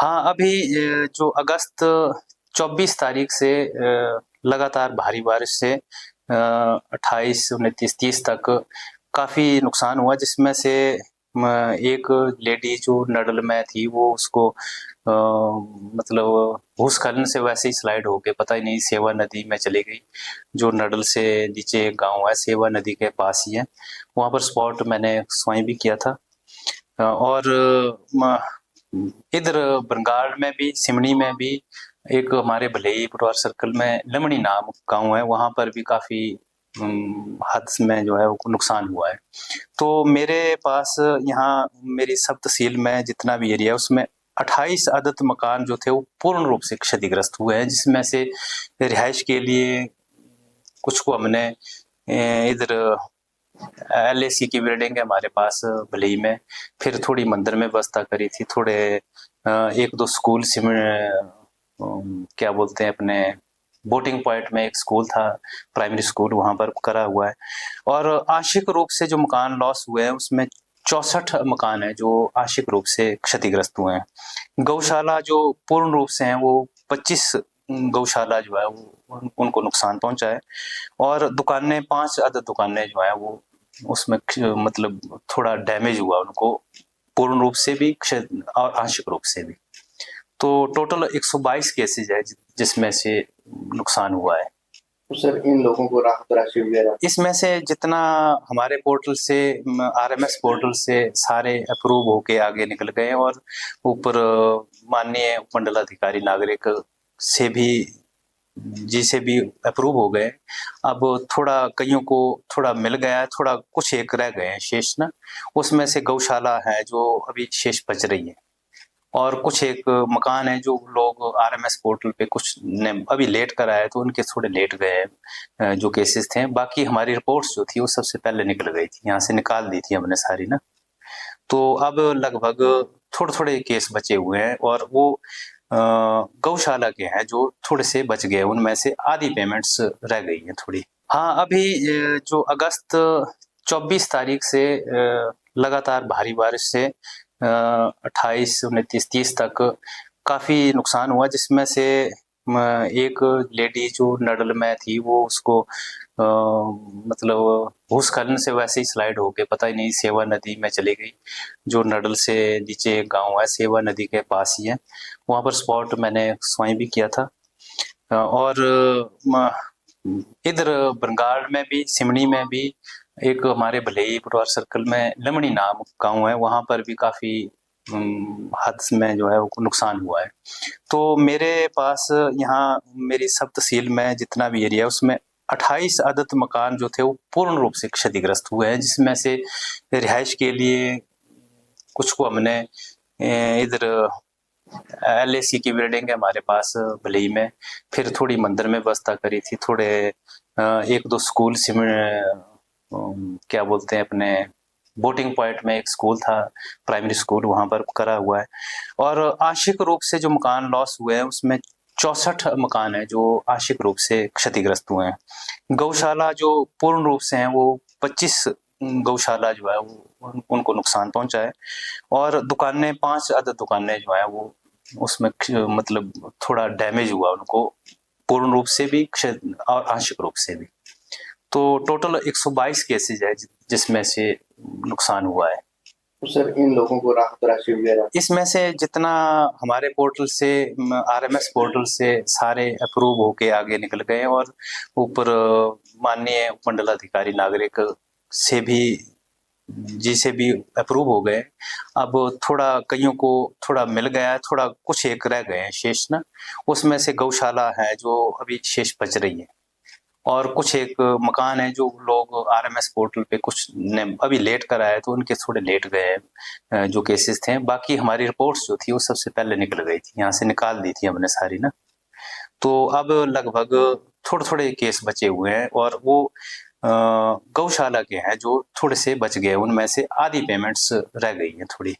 हाँ, अभी जो अगस्त 24 तारीख से लगातार भारी बारिश से 28, 29, 30 तक काफ़ी नुकसान हुआ, जिसमें से एक लेडी जो नडल में थी वो उसको मतलब भूस्खलन से वैसे ही स्लाइड होके पता ही नहीं सेवा नदी में चली गई। जो नडल से नीचे एक गाँव है, सेवा नदी के पास ही है। वहाँ पर स्पॉट मैंने स्वयं भी किया था। और म इधर बरगाड़ में भी, सिमनी में भी एक हमारे भलेई पटवार सर्कल में लमणी नाम गाँव है, वहाँ पर भी काफ़ी हद में जो है वो नुकसान हुआ है। तो मेरे पास यहाँ मेरी सब तहसील में जितना भी एरिया है उसमें 28 अदद मकान जो थे वो पूर्ण रूप से क्षतिग्रस्त हुए हैं, जिसमें से रिहाइश के लिए कुछ को हमने इधर एलआईसी की बिल्डिंग है हमारे पास भलई में, फिर थोड़ी मंदिर में व्यवस्था करी थी, थोड़े एक दो स्कूल क्या बोलते हैं अपने बोटिंग पॉइंट में एक स्कूल था, प्राइमरी स्कूल, वहां पर करा हुआ है। और आंशिक रूप से जो मकान लॉस हुए हैं उसमें 64 मकान है जो आंशिक रूप से क्षतिग्रस्त हुए हैं। गौशाला जो पूर्ण रूप से हैं वो 25 गौशाला जो है वो उनको नुकसान पहुंचा है। और दुकानें 5 अदद दुकानें जो है वो उसमें मतलब थोड़ा डैमेज हुआ उनको, पूर्ण रूप से भी और आंशिक रूप से भी। तो टोटल 122 केसेज है जिसमें से नुकसान हुआ है। तो सर इन लोगों को राहत राशि वगैरह इसमें से जितना हमारे पोर्टल से, आरएमएस पोर्टल से सारे अप्रूव होके आगे निकल गए और ऊपर माननीय उपमंडलाधिकारी नागरिक से भी जी से भी अप्रूव हो गए। अब थोड़ा कईयों को थोड़ा मिल गया है, थोड़ा कुछ एक रह गए हैं शेष ना, उसमें से गौशाला है जो अभी शेष बच रही है। और कुछ एक मकान है जो लोग आरएमएस पोर्टल पे कुछ ने अभी लेट कर आए तो उनके थोड़े लेट गए हैं जो केसेस थे। बाकी हमारी रिपोर्ट्स जो थी वो सबसे पहले निकल गई थी, यहाँ से निकाल दी थी हमने सारी ना। तो अब लगभग थोड़े-थोड़े केस बचे हुए हैं और वो गौशाला के हैं जो थोड़े से बच गए, उनमें से आधी पेमेंट्स रह गई हैं थोड़ी। हाँ, अभी जो अगस्त 24 तारीख से लगातार भारी बारिश से 28, 29, 30 तक काफ़ी नुकसान हुआ, जिसमें से एक लेडी जो नडल में थी वो उसको मतलब भूस्खलन से वैसे ही स्लाइड होके पता ही नहीं सेवा नदी में चली गई। जो नडल से नीचे एक गाँव है, सेवा नदी के पास ही है। वहाँ पर स्पॉट मैंने स्वयं भी किया था। और इधर बरगाड़ में भी, सिमनी में भी एक हमारे भलेई पटवार सर्कल में लमणी नाम गाँव है, वहाँ पर भी काफ़ी हद में जो है वो नुकसान हुआ है। तो मेरे पास यहाँ मेरी सब तहसील में जितना भी एरिया है उसमें 28 अदद मकान जो थे वो पूर्ण रूप से क्षतिग्रस्त हुए हैं, जिसमें से रिहाइश के लिए कुछ को हमने इधर एलआईसी की बिल्डिंग है हमारे पास भलई में, फिर थोड़ी मंदिर में व्यवस्था करी थी, थोड़े एक दो स्कूल क्या बोलते हैं अपने बोटिंग पॉइंट में एक स्कूल था, प्राइमरी स्कूल, वहां पर करा हुआ है। और आंशिक रूप से जो मकान लॉस हुए हैं उसमें 64 मकान है जो आंशिक रूप से क्षतिग्रस्त हुए हैं। गौशाला जो पूर्ण रूप से हैं वो 25 गौशाला जो है वो उनको नुकसान पहुंचा है। और दुकानें 5 अदद दुकानें जो है वो उसमें मतलब थोड़ा डैमेज हुआ उनको, पूर्ण रूप से भी और आंशिक रूप से भी। तो टोटल 122 केसेज है जिसमें से नुकसान हुआ है। तो सर इन लोगों को राहत राशि वगैरह इसमें से जितना हमारे पोर्टल से, आरएमएस पोर्टल से सारे अप्रूव होके आगे निकल गए और ऊपर माननीय उपमंडलाधिकारी नागरिक से भी जी से भी अप्रूव हो गए। अब थोड़ा कईयों को थोड़ा मिल गया है, थोड़ा कुछ एक रह गए हैं शेष ना, उसमें से गौशाला है जो अभी शेष बच रही है। और कुछ एक मकान है जो लोग आरएमएस पोर्टल पे कुछ ने अभी लेट कर आए तो उनके थोड़े लेट गए हैं जो केसेस थे। बाकी हमारी रिपोर्ट्स जो थी वो सबसे पहले निकल गई थी, यहाँ से निकाल दी थी हमने सारी ना। तो अब लगभग थोड़े-थोड़े केस बचे हुए हैं और वो गौशाला के हैं जो थोड़े से बच गए, उनमें से आधी पेमेंट्स रह गई हैं थोड़ी।